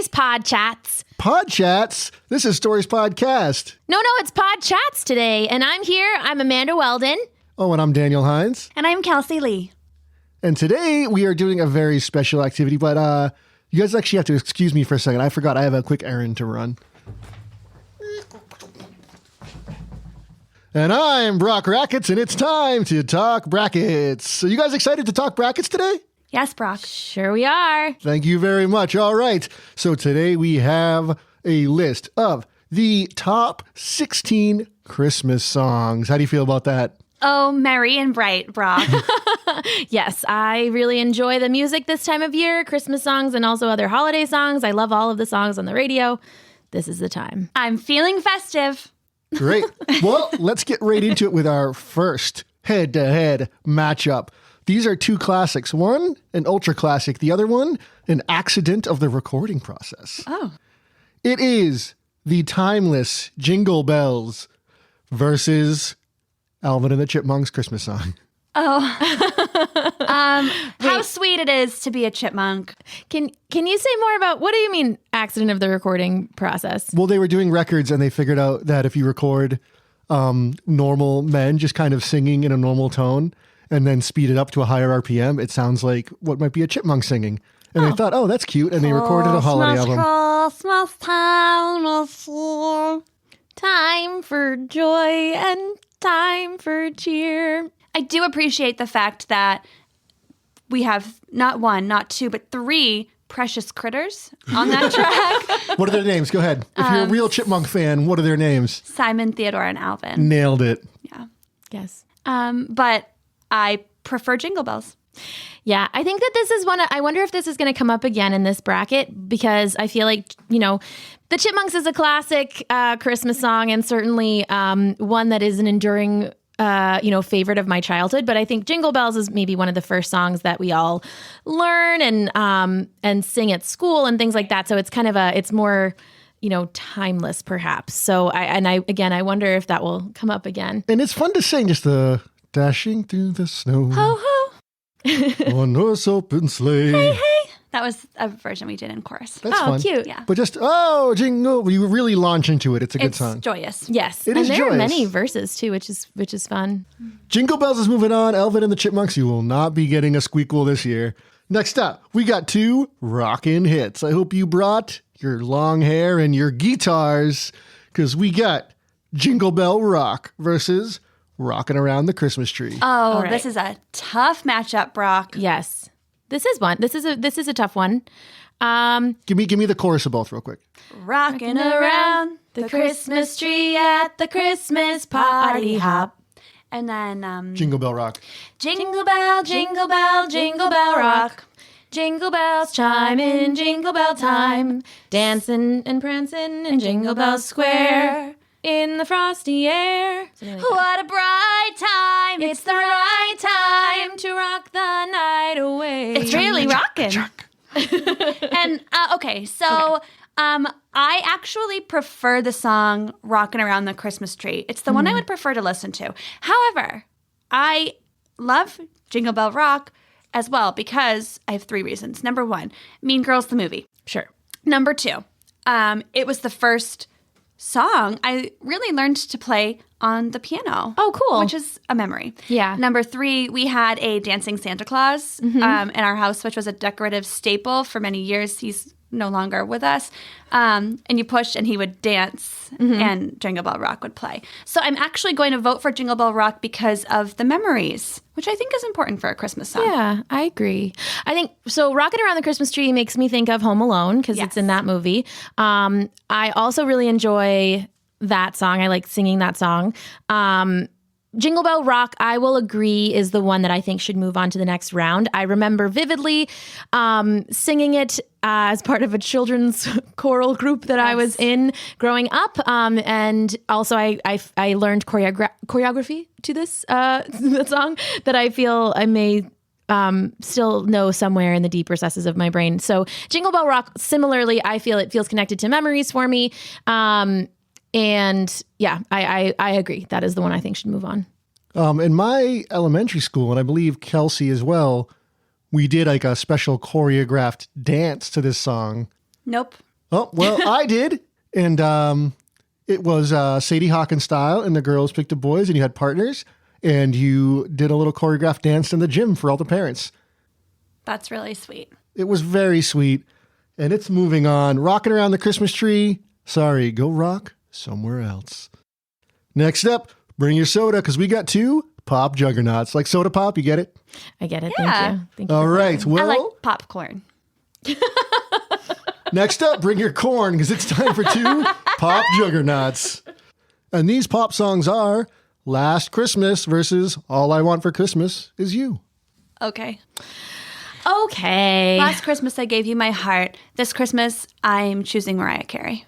Stories Podchats. Podchats? This is Stories Podcast. No, it's Podchats today. And I'm here. I'm Amanda Weldin. Oh, and I'm Daniel Hinds. And I'm Kelsie Lee. And today we are doing a very special activity, but you guys actually have to excuse me for a second. I forgot I have a quick errand to run. And I'm Brock Rackets, and it's time to talk brackets. So you guys excited to talk brackets today? Yes, Brock. Sure we are. Thank you very much. All right. So today we have a list of the top 16 Christmas songs. How do you feel about that? Oh, merry and bright, Brock. Yes, I really enjoy the music this time of year, Christmas songs and also other holiday songs. I love all of the songs on the radio. This is the time. I'm feeling festive. Great. Well, let's get right into it with our first head-to-head matchup. These are two classics. One, an ultra classic. The other one, an accident of the recording process. Oh. It is the timeless Jingle Bells versus Alvin and the Chipmunks Christmas song. Oh. How sweet it is to be a chipmunk. Can you say more about, what do you mean accident of the recording process? Well, they were doing records and they figured out that if you record normal men just kind of singing in a normal tone and then speed it up to a higher RPM, it sounds like what might be a chipmunk singing. And they thought, oh, that's cute. And they recorded a holiday album. Christmas time is here. Time for joy and time for cheer. I do appreciate the fact that we have not one, not two, but three precious critters on that track. What are their names? Go ahead. If you're a real chipmunk fan, what are their names? Simon, Theodore, and Alvin. Nailed it. Yeah. Yes. But I prefer Jingle Bells. Yeah, I think that this is I wonder if this is going to come up again in this bracket, because I feel like, the Chipmunks is a classic Christmas song and certainly one that is an enduring favorite of my childhood. But I think Jingle Bells is maybe one of the first songs that we all learn and sing at school and things like that. So it's kind of it's more, timeless perhaps. So I wonder if that will come up again. And it's fun to sing, just the dashing through the snow. Ho ho. On horse open sleigh. Hey, hey. That was a version we did in chorus. That's fun. Cute. Yeah. But just, jingle, you really launch into it. It's a good song. It's joyous. Yes. It is there joyous. are many verses too, which is fun. Jingle Bells is moving on. Elvin and the Chipmunks, you will not be getting a squeakquel this year. Next up, we got two rockin' hits. I hope you brought your long hair and your guitars, because we got Jingle Bell Rock versus Rockin' Around the Christmas Tree. Oh, right. This is a tough matchup, Brock. Yes. This is one. This is a tough one. Give me the chorus of both real quick. Rocking around the Christmas tree at the Christmas party hop. And then Jingle Bell Rock. Jingle bell, jingle bell, jingle bell rock. Jingle bells chime in jingle bell time, dancing and prancing in Jingle Bell Square in the frosty air. What a bright time. It's the right time. To rock the night away. It's really rocking. And okay, so I actually prefer the song Rockin' Around the Christmas Tree. It's the one I would prefer to listen to. However, I love Jingle Bell Rock as well because I have three reasons. Number one, Mean Girls the movie. Sure. Number two, it was the first song I really learned to play on the piano. Oh, cool. Which is a memory. Yeah. Number three, we had a dancing Santa Claus in our house, which was a decorative staple for many years. He's no longer with us. And you pushed and he would dance and Jingle Bell Rock would play. So I'm actually going to vote for Jingle Bell Rock because of the memories, which I think is important for a Christmas song. Yeah, I agree. I think, so Rockin' Around the Christmas Tree makes me think of Home Alone because it's in that movie. I also really enjoy that song. I like singing that song. Jingle Bell Rock, I will agree, is the one that I think should move on to the next round. I remember vividly singing it as part of a children's choral group that I was in growing up. And also I learned choreography to this that song that I feel I may still know somewhere in the deep recesses of my brain. So Jingle Bell Rock, similarly, I feel it feels connected to memories for me. And yeah, I agree. That is the one I think should move on. In my elementary school, and I believe Kelsie as well, we did like a special choreographed dance to this song. Nope. Oh, well, I did. And it was Sadie Hawkins style, and the girls picked the boys, and you had partners, and you did a little choreographed dance in the gym for all the parents. That's really sweet. It was very sweet. And it's moving on. Rocking around the Christmas tree. Sorry, go rock somewhere else. Next up, bring your soda, because we got 2 pop juggernauts. Like soda pop, you get it? I get it. Yeah. Thank you. All right. I Well, like popcorn. next up, bring your corn, because it's time for 2 pop juggernauts. And these pop songs are Last Christmas versus All I Want for Christmas Is You. Okay. Okay. Last Christmas, I gave you my heart. This Christmas, I'm choosing Mariah Carey.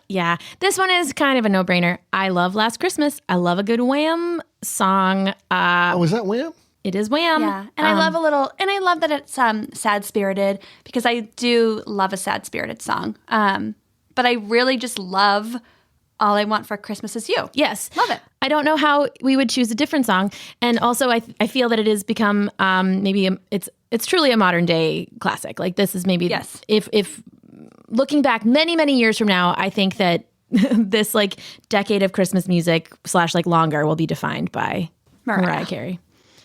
Yeah, this one is kind of a no-brainer. I love Last Christmas. I love a good Wham song. Oh, is that Wham? It is Wham. Yeah, and I love I love that it's sad-spirited, because I do love a sad-spirited song. But I really just love All I Want for Christmas Is You. Yes. Love it. I don't know how we would choose a different song. And also I feel that it has become it's truly a modern day classic. Like this is maybe Yes. if looking back many, many years from now, I think that this like decade of Christmas music / like longer will be defined by Mariah Carey.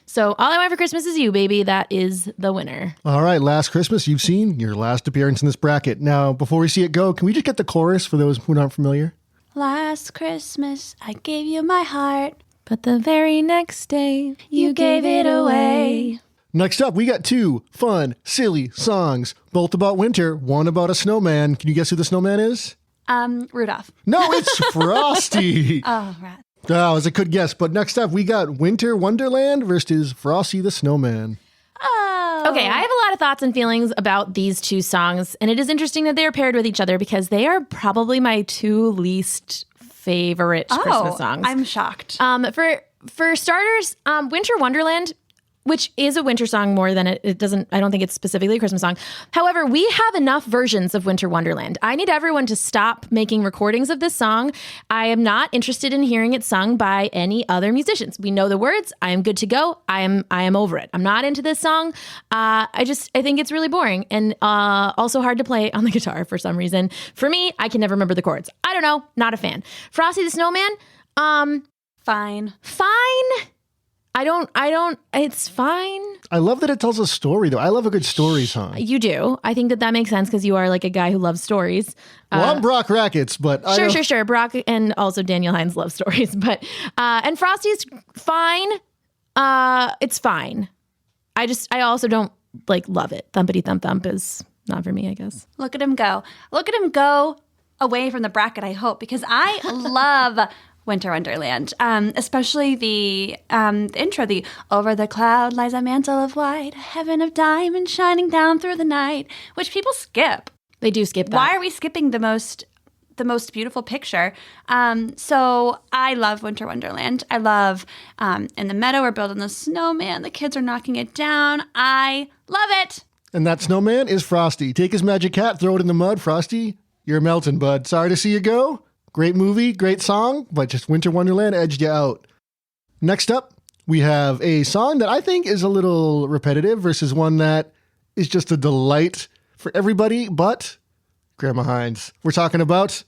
So All I Want for Christmas Is You, baby. That is the winner. All right, Last Christmas, you've seen your last appearance in this bracket. Now, before we see it go, can we just get the chorus for those who aren't familiar? Last Christmas, I gave you my heart. But the very next day, you gave it away. Next up, we got 2 fun, silly songs, both about winter, one about a snowman. Can you guess who the snowman is? Rudolph. No, it's Frosty. Oh, right. That was a good guess. But next up, we got Winter Wonderland versus Frosty the Snowman. Oh. Okay, I have a lot of thoughts and feelings about these 2 songs, and it is interesting that they are paired with each other because they are probably my 2 least favorite Christmas songs. I'm shocked. For starters, Winter Wonderland, which is a winter song more than it doesn't, I don't think it's specifically a Christmas song. However, we have enough versions of Winter Wonderland. I need everyone to stop making recordings of this song. I am not interested in hearing it sung by any other musicians. We know the words. I am good to go. I am over it. I'm not into this song. I think it's really boring and also hard to play on the guitar for some reason. For me, I can never remember the chords. I don't know. Not a fan. Frosty the Snowman, Fine. It's fine. I love that it tells a story, though. I love a good story song. You do. I think that makes sense because you are like a guy who loves stories. Well, I'm Brock Rackets, but Sure. Brock and also Daniel Hinds love stories, but and Frosty's fine. It's fine. I also don't like love it. Thumpity thump thump is not for me, I guess. Look at him go. Look at him go away from the bracket, I hope, because I love Winter Wonderland, especially the intro, the over the cloud lies a mantle of white, heaven of diamonds shining down through the night, which people skip. They do skip that. Why are we skipping the most beautiful picture? So I love Winter Wonderland. I love in the meadow we're building the snowman. The kids are knocking it down. I love it. And that snowman is Frosty. Take his magic hat, throw it in the mud. Frosty, you're melting, bud. Sorry to see you go. Great movie, great song, but just Winter Wonderland edged you out. Next up, we have a song that I think is a little repetitive versus one that is just a delight for everybody but Grandma Hinds. We're talking about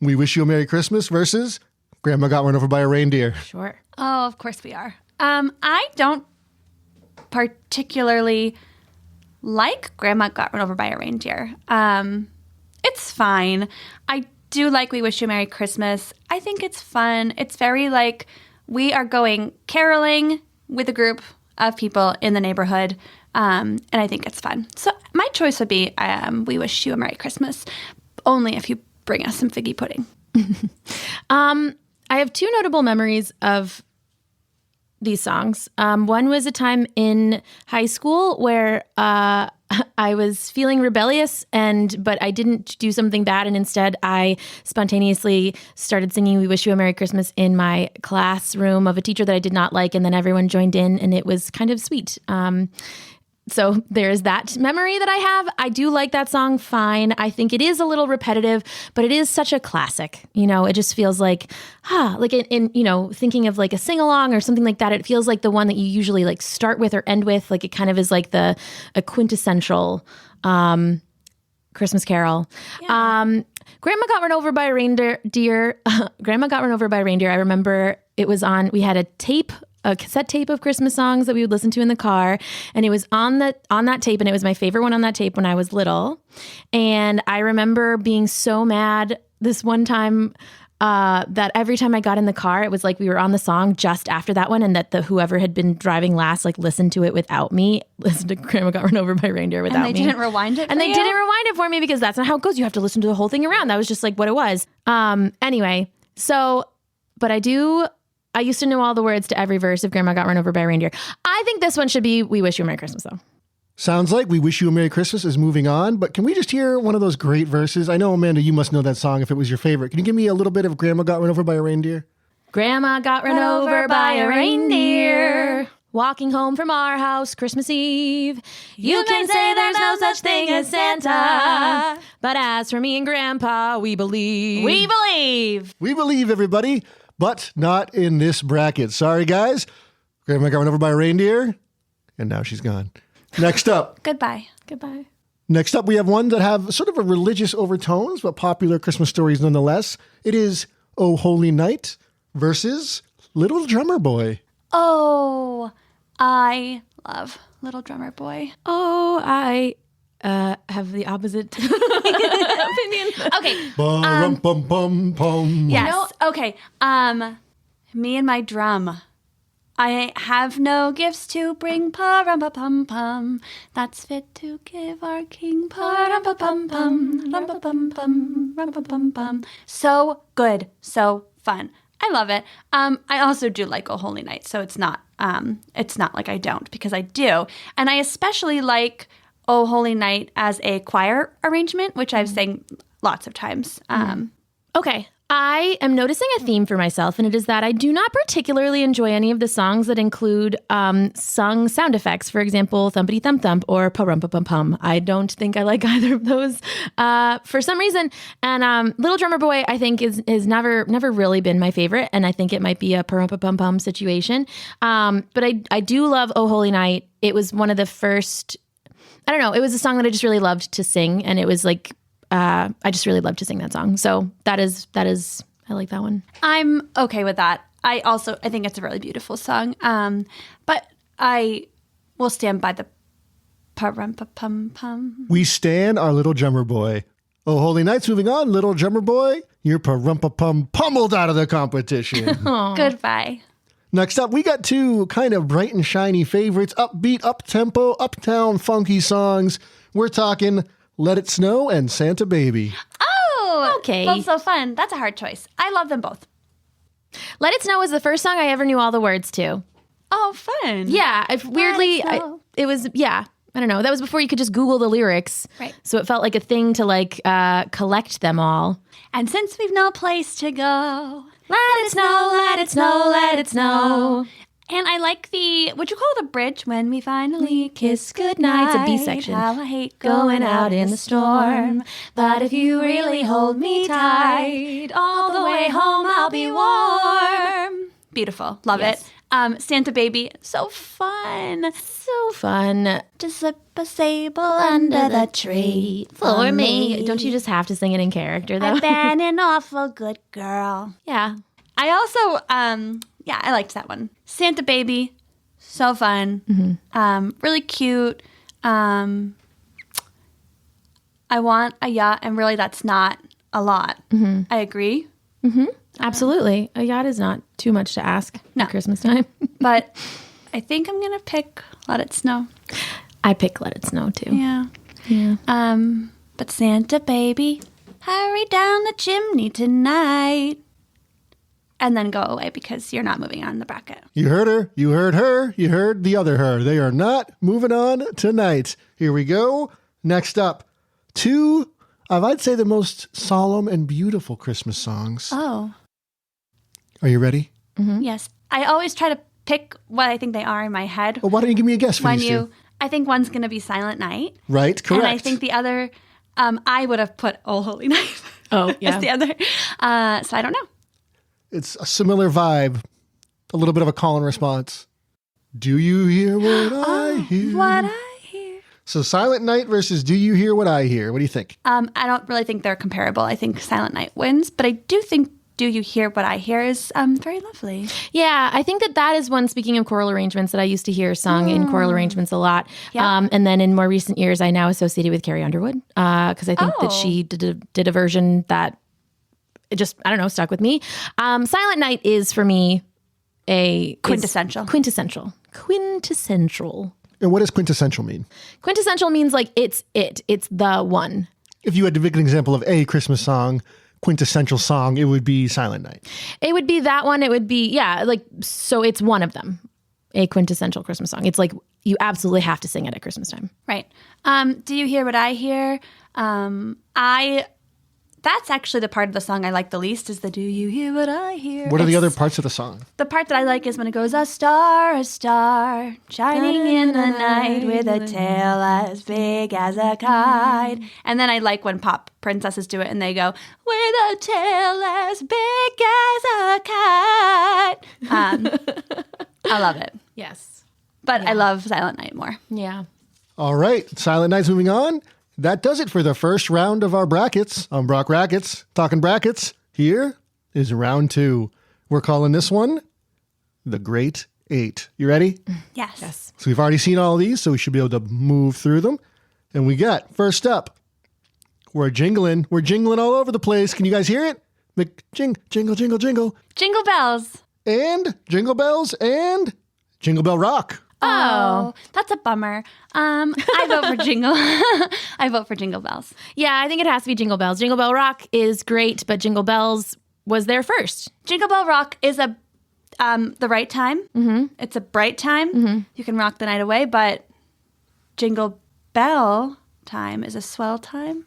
We Wish You a Merry Christmas versus Grandma Got Run Over by a Reindeer. Sure. Oh, of course we are. I don't particularly like Grandma Got Run Over by a Reindeer. It's fine. I do like We Wish You a Merry Christmas. I think it's fun. It's very like we are going caroling with a group of people in the neighborhood, and I think it's fun. So my choice would be We Wish You a Merry Christmas, only if you bring us some figgy pudding. I have 2 notable memories of these songs. One was a time in high school where I was feeling rebellious, but I didn't do something bad, and instead I spontaneously started singing We Wish You a Merry Christmas in my classroom of a teacher that I did not like, and then everyone joined in, and it was kind of sweet. So there's that memory that I have. I do like that song fine. I think it is a little repetitive, but it is such a classic. You know, it just feels like, like in thinking of like a sing-along or something like that, it feels like the one that you usually like start with or end with. Like it kind of is like a quintessential Christmas Carol. Yeah. Grandma got run over by a reindeer. Grandma got run over by a reindeer. I remember it was on. We had a cassette tape of Christmas songs that we would listen to in the car, and it was on that tape, and it was my favorite one on that tape when I was little. And I remember being so mad this one time that every time I got in the car, it was like we were on the song just after that one, and that whoever had been driving last like listened to it without me. Listened to Grandma Got Run Over by a Reindeer without me. And they didn't rewind it. And they didn't rewind it for me because that's not how it goes. You have to listen to the whole thing around. That was just like what it was. Anyway, but I used to know all the words to every verse of Grandma Got Run Over by a Reindeer. I think this one should be We Wish You a Merry Christmas, though. Sounds like We Wish You a Merry Christmas is moving on, but can we just hear one of those great verses? I know, Amanda, you must know that song if it was your favorite. Can you give me a little bit of Grandma Got Run Over by a Reindeer? Grandma got run over by a reindeer, walking home from our house Christmas Eve. You can say there's no such thing as Santa, but as for me and Grandpa, we believe. We believe. We believe, everybody, but not in this bracket. Sorry, guys. Grandma got run over by a reindeer, and now she's gone. Next up. Goodbye. Next up, we have ones that have sort of a religious overtones, but popular Christmas stories nonetheless. It is O Holy Night versus Little Drummer Boy. Oh, I love Little Drummer Boy. Oh, I have the opposite opinion. Okay. Bum-bum-bum-bum. Yes. Okay. Me and my drum. I have no gifts to bring, pa-rum-pa-pum-pum. That's fit to give our king, pa-rum-pa-pum-pum, rum-pa-pum-pum, rum-pa-pum-pum. So good, so fun. I love it. I also do like O Holy Night, so it's not like I don't, because I do. And I especially like O Holy Night as a choir arrangement, which I've sang lots of times. Okay. I am noticing a theme for myself, and it is that I do not particularly enjoy any of the songs that include sung sound effects. For example, thumpity thump thump or pa-rum pum pum. I don't think I like either of those for some reason. And Little Drummer Boy, I think, is never really been my favorite, and I think it might be a pa-rum pum pum situation. But I do love O Holy Night. It was one of the first. I don't know. It was a song that I just really loved to sing, and it was like. I just really love to sing that song. So that is, I like that one. I'm okay with that. I think it's a really beautiful song. But I will stand by the pa-rum-pa-pum-pum. We stand our Little Drummer Boy. Oh, Holy Night's moving on. Little Drummer Boy, you're pa-rum-pa-pum pummeled out of the competition. Goodbye. Next up, we got two kind of bright and shiny favorites, upbeat, up-tempo, uptown funky songs. We're talking Let It Snow and Santa Baby. Oh, okay. Both so fun. That's a hard choice. I love them both. Let It Snow was the first song I ever knew all the words to. Oh, fun. Yeah. Weirdly, it was, yeah. I don't know. That was before you could just Google the lyrics. Right. So it felt like a thing to like collect them all. And since we've no place to go, let it snow, let it snow, let it snow. And I like would you call it a bridge? When we finally kiss goodnight. It's a B section. How I hate going out in the storm. But if you really hold me tight, all the way home I'll be warm. Beautiful. Love Yes. it. Santa Baby. So fun. So fun. To slip a sable under the tree For me. Don't you just have to sing it in character, though? I've been an awful good girl. Yeah. I also, I liked that one. Santa Baby, so fun, really cute. I want a yacht, and really that's not a lot. I agree. Absolutely. A yacht is not too much to ask at Christmas time. But I think I'm going to pick Let It Snow. I pick Let It Snow, too. Yeah. But Santa Baby, hurry down the chimney tonight. And then go away because you're not moving on in the bracket. You heard her. You heard her. You heard the other her. They are not moving on tonight. Here we go. Next up, two of, I'd say, the most solemn and beautiful Christmas songs. Oh. Are you ready? Yes. I always try to pick what I think they are in my head. Well, why don't you give me a guess for these two? I think one's going to be Silent Night. Right, correct. And I think the other, I would have put Oh Holy Night. Oh, yeah. as the other. So I don't know. It's a similar vibe, a little bit of a call and response. Do you hear what I hear? What I hear. So Silent Night versus Do You Hear What I Hear? What do you think? I don't really think they're comparable. I think Silent Night wins, but I do think Do You Hear What I Hear is very lovely. Yeah, I think that is one, speaking of choral arrangements, that I used to hear sung in choral arrangements a lot. Yeah. And then in more recent years, I now associate it with Carrie Underwood because I think that she did a version that it just, I don't know, stuck with me. Silent Night is, for me, Quintessential. Quintessential. And what does quintessential mean? Quintessential means like it's the one. If you had to pick an example of a Christmas song, quintessential song, it would be Silent Night. It would be that one. It would be, so it's one of them. A quintessential Christmas song. It's like you absolutely have to sing it at Christmas time. Right. Do You Hear What I Hear? That's actually the part of the song I like the least is the Do You Hear What I Hear? What are the other parts of the song? The part that I like is when it goes, a star, shining in the night with a tail as big as a kite. And then I like when pop princesses do it and they go, with a tail as big as a kite. I love it. Yes. But I love Silent Night more. Yeah. All right, Silent Night's moving on. That does it for the first round of our brackets. I'm Brock Rackets, talking brackets. Here is round 2. We're calling this one the Great 8. You ready? Yes. So we've already seen all of these, so we should be able to move through them. And we got, first up, we're jingling all over the place. Can you guys hear it? Jingle, jingle, jingle. Jingle bells. And Jingle Bells and Jingle Bell Rock. Oh, that's a bummer. I vote for Jingle. I vote for Jingle Bells. Yeah, I think it has to be Jingle Bells. Jingle Bell Rock is great, but Jingle Bells was there first. Jingle Bell Rock is the right time. Mm-hmm. It's a bright time. Mm-hmm. You can rock the night away, but Jingle Bell time is a swell time.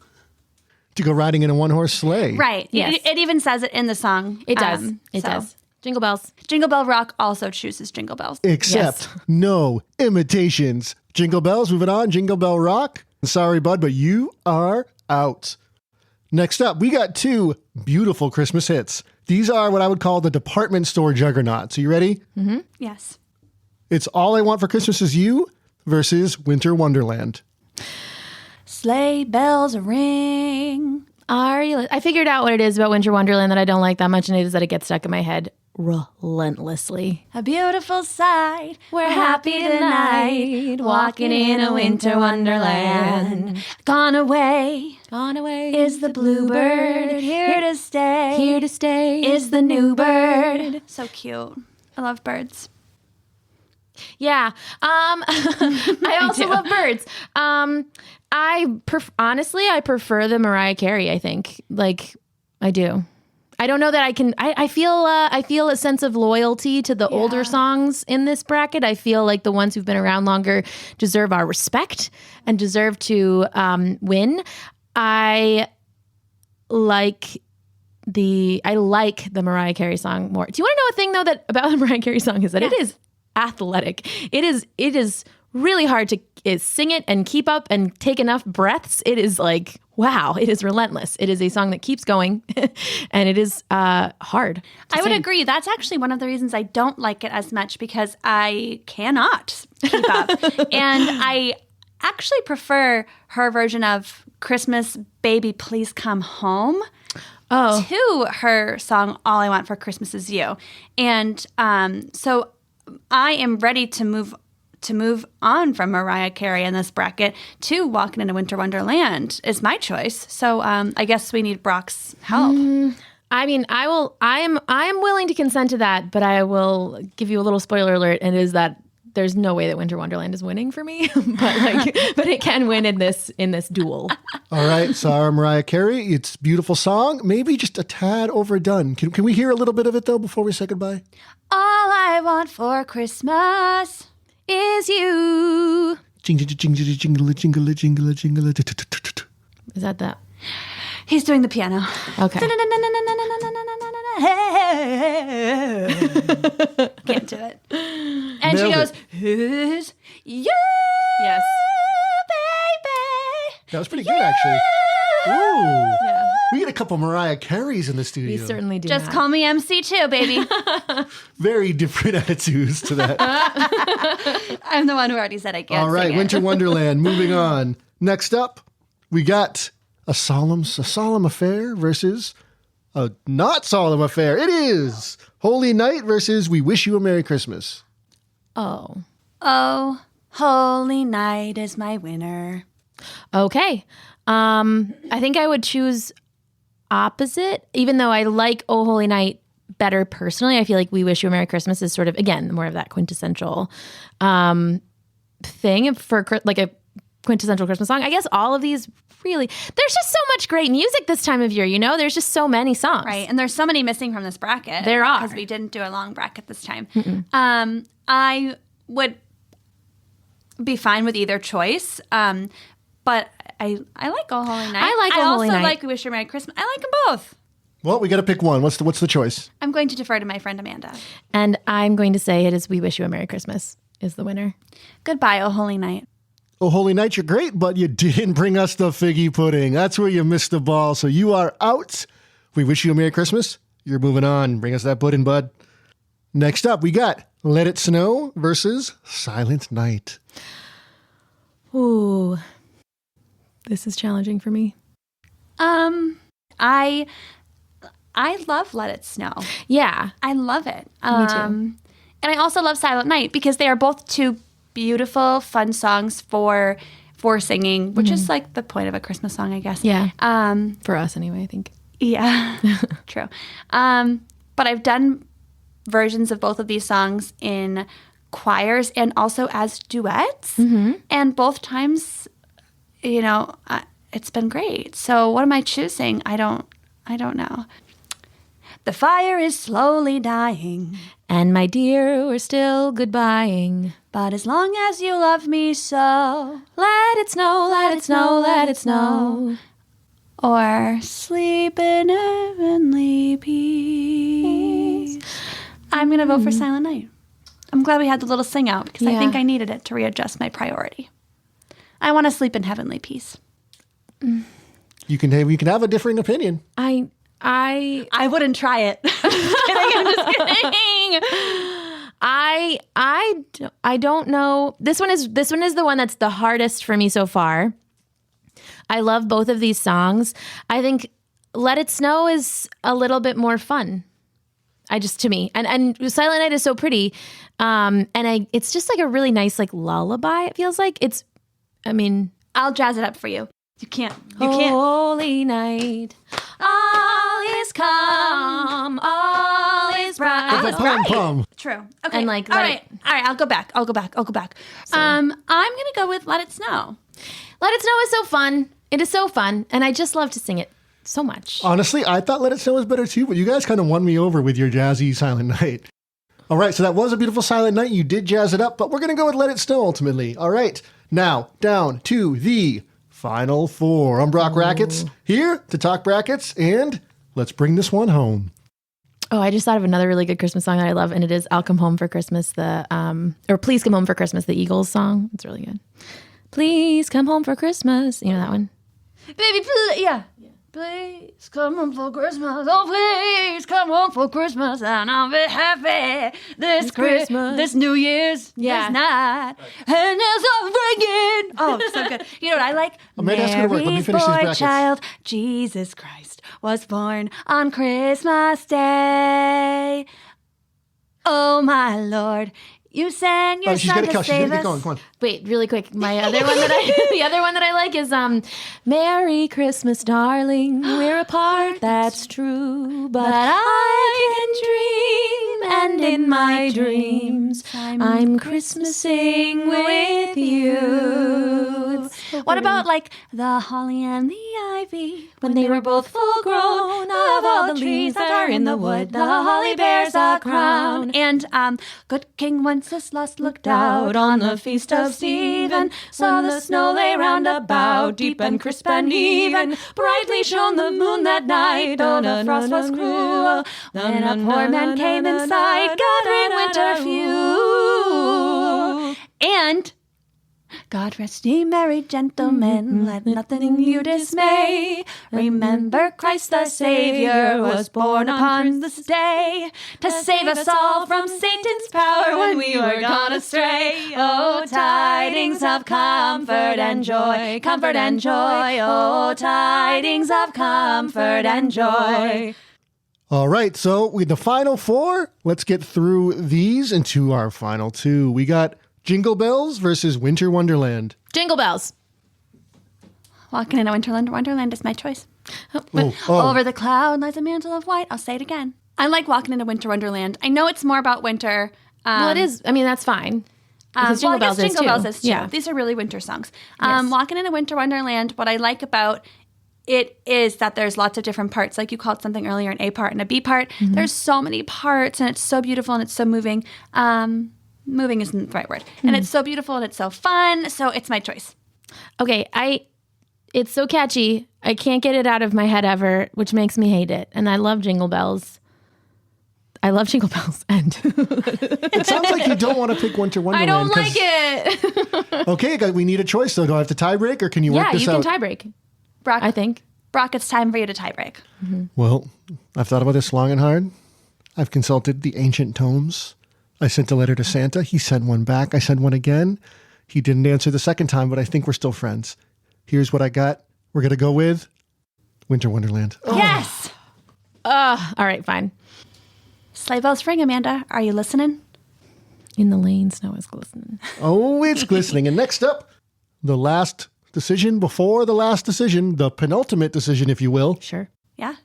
To go riding in a one-horse sleigh. Right. Yes. It even says it in the song. It does. It does. Jingle Bells. Jingle Bell Rock also chooses Jingle Bells. Except no imitations. Jingle Bells, moving on. Jingle Bell Rock. Sorry, bud, but you are out. Next up, we got 2 beautiful Christmas hits. These are what I would call the department store juggernauts. Are you ready? Mm-hmm. Yes. It's All I Want for Christmas Is You versus Winter Wonderland. Sleigh bells ring. I figured out what it is about Winter Wonderland that I don't like that much, and it is that it gets stuck in my head relentlessly. A beautiful sight. We're happy tonight, walking in a winter wonderland. Gone away is the bluebird. Here to stay is the new bird. So cute. I love birds. Yeah. I also love birds. Honestly, I prefer the Mariah Carey, I think. Like, I do. I don't know that I can. I feel a sense of loyalty to the older songs in this bracket. I feel like the ones who've been around longer deserve our respect and deserve to win. I like the Mariah Carey song more. Do you want to know a thing though that about the Mariah Carey song is that it is athletic. It is really hard to sing it and keep up and take enough breaths. It is like, wow, it is relentless. It is a song that keeps going and it is hard. I would agree. That's actually one of the reasons I don't like it as much because I cannot keep up. And I actually prefer her version of Christmas Baby Please Come Home to her song All I Want for Christmas Is You. And so I am ready to move on from Mariah Carey in this bracket to Walking in a Winter Wonderland is my choice. So I guess we need Brock's help. I mean, I am willing to consent to that, but I will give you a little spoiler alert, and it is that there's no way that Winter Wonderland is winning for me, but it can win in this duel. All right, Sarah Mariah Carey, it's a beautiful song, maybe just a tad overdone. Can we hear a little bit of it though before we say goodbye? All I want for Christmas is you. Jingle, jingle, jingle, jingle, jingle, jingle. Is that? He's doing the piano. Okay. Can't do it. And she goes, who's you? Yes. Baby. That was pretty good, actually. Ooh. Yeah. We get a couple Mariah Careys in the We studio. certainly do. Just not. call me MC2, baby. Very different attitudes to that. I'm the one who already said I can't All right, sing it. Winter Wonderland. Moving on. Next up, we got a solemn affair versus a not solemn affair. It is Holy Night versus We Wish You a Merry Christmas. Oh. Oh, Holy Night is my winner. Okay. I think I would choose opposite, even though I like Oh Holy Night better personally. I feel like We Wish You a Merry Christmas is sort of, again, more of that quintessential thing for like a quintessential Christmas song. I guess all of these really, there's just so much great music this time of year, you know? There's just so many songs. Right, and there's so many missing from this bracket. There are. Because we didn't do a long bracket this time. I would be fine with either choice, but I like Oh Holy Night. I like Oh Holy also Night. like We Wish You a Merry Christmas. I like them both. Well, we got to pick one. What's the choice? I'm going to defer to my friend Amanda. And I'm going to say it is We Wish You a Merry Christmas is the winner. Goodbye, Oh Holy Night. Oh, Holy Night, you're great, but you didn't bring us the figgy pudding. That's where you missed the ball. So you are out. We wish you a Merry Christmas. You're moving on. Bring us that pudding, bud. Next up, we got Let It Snow versus Silent Night. Ooh. This is challenging for me. I love Let It Snow. Yeah. I love it. Me too. And I also love Silent Night because they are both two beautiful, fun songs for singing, which is like the point of a Christmas song, I guess. Yeah. Um, For us anyway, I think. yeah, true. But I've done versions of both of these songs in choirs and also as duets. And both times, you know, it's been great. So what am I choosing? I don't know. The fire is slowly dying, And my dear, we're still goodbying. but as long as you love me so, Let it snow, let it snow, let it snow. or sleep in heavenly peace. I'm going to vote for Silent Night. I'm glad we had the little sing out because I Yeah. think I needed it to readjust my priority. I want to sleep in heavenly peace. You can have a different opinion. I wouldn't try it. I'm just kidding. I don't know. This one is the one that's the hardest for me so far. I love both of these songs. I think Let It Snow is a little bit more fun. To me. And Silent Night is so pretty. It's just like a really nice like lullaby, it feels like. I'll jazz it up for you. You can't. Holy night, all is calm, all is bright. Pum. True. Okay. And, like, all let right. All right. I'll go back. I'm gonna go with Let It Snow. Let It Snow is so fun. It is so fun, and I just love to sing it so much. Honestly, I thought Let It Snow was better too, but you guys kind of won me over with your jazzy Silent Night. All right, so that was a beautiful Silent Night. You did jazz it up, but we're going to go with Let It Snow ultimately. All right, now down to the final four. I'm Brock Rackets, here to talk brackets, and let's bring this one home. Oh, I just thought of another really good Christmas song that I love, and it is "I'll Come Home for Christmas." Or "Please Come Home for Christmas," the Eagles song. It's really good. Please come home for Christmas. You know that one? Baby, please, yeah. Please come home for Christmas. Oh, please come home for Christmas, and I'll be happy this Christmas. this New Year's Yeah. this night. And it's all ringing. Oh, so good. You know what I like? Amanda, that's gonna work. Let me Mary's finish these boy brackets. child, Jesus Christ, was born on Christmas Day. Oh, my Lord. You sang your She's son going to to kill. She's save going to us. get going. Come on. Wait, really quick. The other one that I like is "Merry Christmas, darling. We're apart, that's true, but I can dream, and in my dreams, I'm Christmasing with you." What about like the holly and the ivy When they were both full grown, of all the trees that are in the wood, the holly bears a crown. And good King Wenceslas looked out on the feast of Stephen, saw the snow lay round about, deep and crisp and even. Brightly shone the moon that night, oh the frost was cruel. Then a poor man came in sight, gathering winter fuel. And God rest ye merry gentlemen, let nothing you dismay. Remember Christ the Savior was born upon this day to save us all from Satan's power when we were gone astray. Oh, tidings of comfort and joy, comfort and joy. Oh, tidings of comfort and joy. All right, so with the final four, let's get through these into our final two. We got Jingle Bells versus Winter Wonderland. Jingle Bells. Walking in a Wonderland is my choice. Oh. Over the cloud lies a mantle of white. I'll say it again. I like walking into Winter Wonderland. I know it's more about winter. Well, it is. I mean, that's fine. Because Jingle Bells is too. Yeah. These are really winter songs. Yes. Walking in a Winter Wonderland, what I like about it is that there's lots of different parts. Like you called something earlier, an A part and a B part. Mm-hmm. There's so many parts, and it's so beautiful and it's so moving. Moving isn't the right word. And it's so beautiful and it's so fun. So it's my choice. Okay, it's so catchy. I can't get it out of my head ever, which makes me hate it. And I love Jingle Bells. I love Jingle Bells. End. It sounds like you don't want to pick Winter Wonderland. I don't like it. Okay, guys, we need a choice, though. Do I have to tie break, or can you work this out? Yeah, you can tie break. Brock, I think. Brock, it's time for you to tie break. Mm-hmm. Well, I've thought about this long and hard. I've consulted the ancient tomes. I sent a letter to Santa. He sent one back. I sent one again. He didn't answer the second time, but I think we're still friends. Here's what I got. We're going to go with Winter Wonderland. Yes! All right, fine. Sleigh bells ring, Amanda. Are you listening? In the lane, snow is glistening. Oh, it's glistening. And next up, the last decision before the last decision, the penultimate decision, if you will. Sure. Yeah.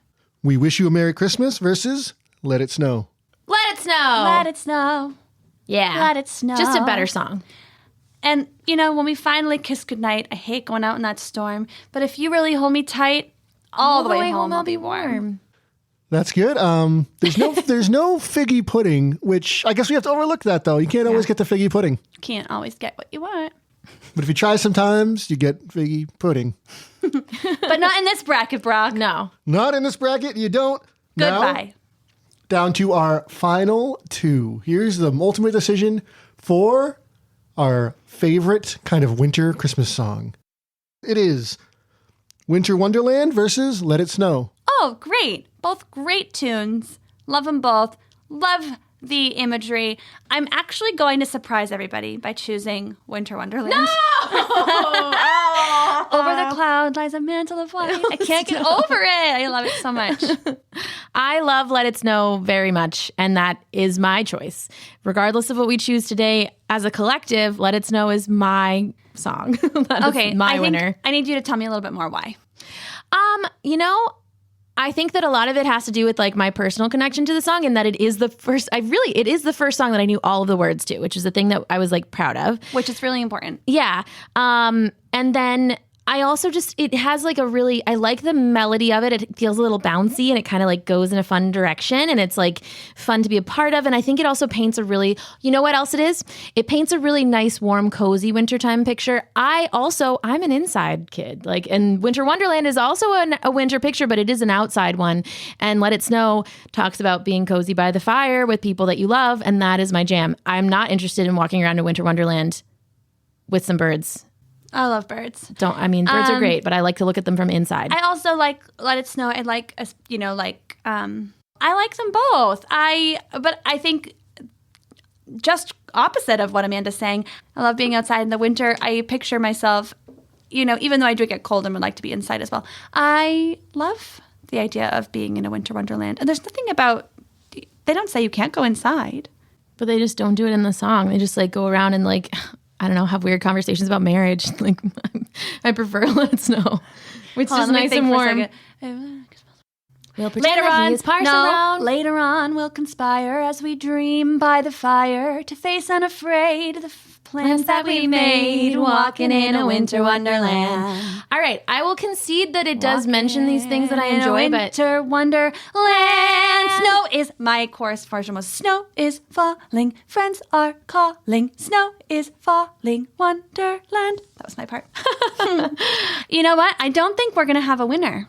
We Wish You a Merry Christmas versus Let It Snow. Let it snow. Let it snow. Yeah. Let it snow. Just a better song. And, you know, when we finally kiss goodnight, I hate going out in that storm. But if you really hold me tight, all the way home I'll be warm. That's good. There's no figgy pudding, which I guess we have to overlook that, though. You can't always get the figgy pudding. Can't always get what you want. But if you try sometimes, you get figgy pudding. But not in this bracket, Brock. No. Not in this bracket, you don't. Goodbye. Now, down to our final two. Here's the ultimate decision for our favorite kind of winter Christmas song. It is Winter Wonderland versus Let It Snow. Oh, great. Both great tunes. Love them both. Love the imagery. I'm actually going to surprise everybody by choosing Winter Wonderland. No! Over the cloud lies a mantle of white. I can't get over it. I love it so much. I love Let It Snow very much, and that is my choice. Regardless of what we choose today, as a collective, Let It Snow is my song. Okay, my winner. I need you to tell me a little bit more why. I think that a lot of it has to do with like my personal connection to the song, and that it is the first song that I knew all of the words to, which is the thing that I was like proud of. Which is really important. Yeah. And then I also it has like I like the melody of it. It feels a little bouncy and it kind of like goes in a fun direction, and it's like fun to be a part of. And I think it also paints you know what else it is? It paints a really nice, warm, cozy wintertime picture. I'm an inside kid. And Winter Wonderland is also a winter picture, but it is an outside one. And Let It Snow talks about being cozy by the fire with people that you love. And that is my jam. I'm not interested in walking around a Winter Wonderland with some birds. I love birds. Birds are great, but I like to look at them from inside. I also like Let It Snow. I like, I like them both. But I think just opposite of what Amanda's saying. I love being outside in the winter. I picture myself, even though I do get cold and would like to be inside as well. I love the idea of being in a Winter Wonderland. And there's nothing they don't say you can't go inside. But they just don't do it in the song. They just go around and I don't know, have weird conversations about marriage. I prefer Let It Snow, which is nice and warm. We'll pretend that he is parsing around. Later on, we'll conspire as we dream by the fire to face unafraid the plans that we made, walking in a Winter Wonderland. All right, I will concede that it does mention these things that I enjoy, but Winter Wonderland. Snow is my chorus version was snow is falling, friends are calling, snow is falling, Wonderland. That was my part. You know what? I don't think we're gonna have a winner.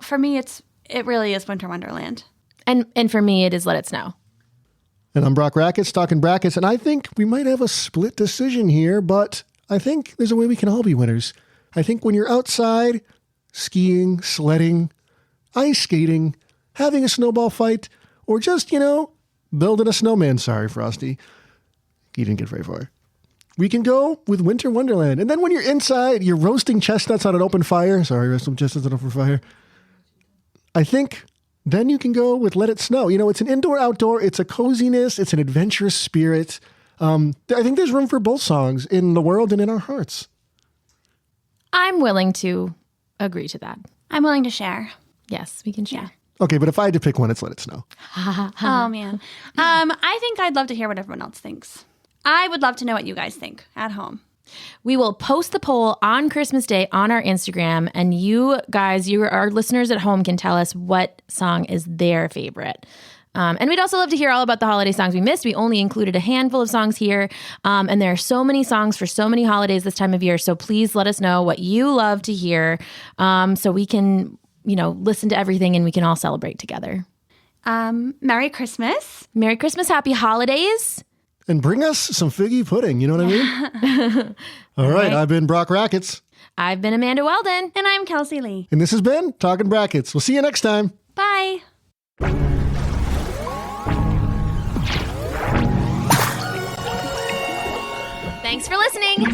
For me, it really is Winter Wonderland. And for me, it is Let It Snow. And I'm Brock Rackets, talking brackets, and I think we might have a split decision here, but I think there's a way we can all be winners. I think when you're outside, skiing, sledding, ice skating, having a snowball fight, or just, building a snowman. Sorry, Frosty. You didn't get very far. We can go with Winter Wonderland. And then when you're inside, you're roasting chestnuts on an open fire. Sorry, roasting chestnuts on an open fire. I think then you can go with Let It Snow. It's an indoor-outdoor. It's a coziness. It's an adventurous spirit. I think there's room for both songs in the world and in our hearts. I'm willing to agree to that. I'm willing to share. Yes, we can share. Yeah. Okay, but if I had to pick one, it's Let It Snow. Oh, man. I think I'd love to hear what everyone else thinks. I would love to know what you guys think at home. We will post the poll on Christmas Day on our Instagram, and you guys, our listeners at home, can tell us what song is their favorite. And we'd also love to hear all about the holiday songs we missed. We only included a handful of songs here, and there are so many songs for so many holidays this time of year. So please let us know what you love to hear, so we can, listen to everything and we can all celebrate together. Merry Christmas. Merry Christmas. Happy holidays. And bring us some figgy pudding, you know what I mean? All right, I've been Brock Rackets. I've been Amanda Weldin. And I'm Kelsie Lee. And this has been Talking Brackets. We'll see you next time. Bye. Thanks for listening.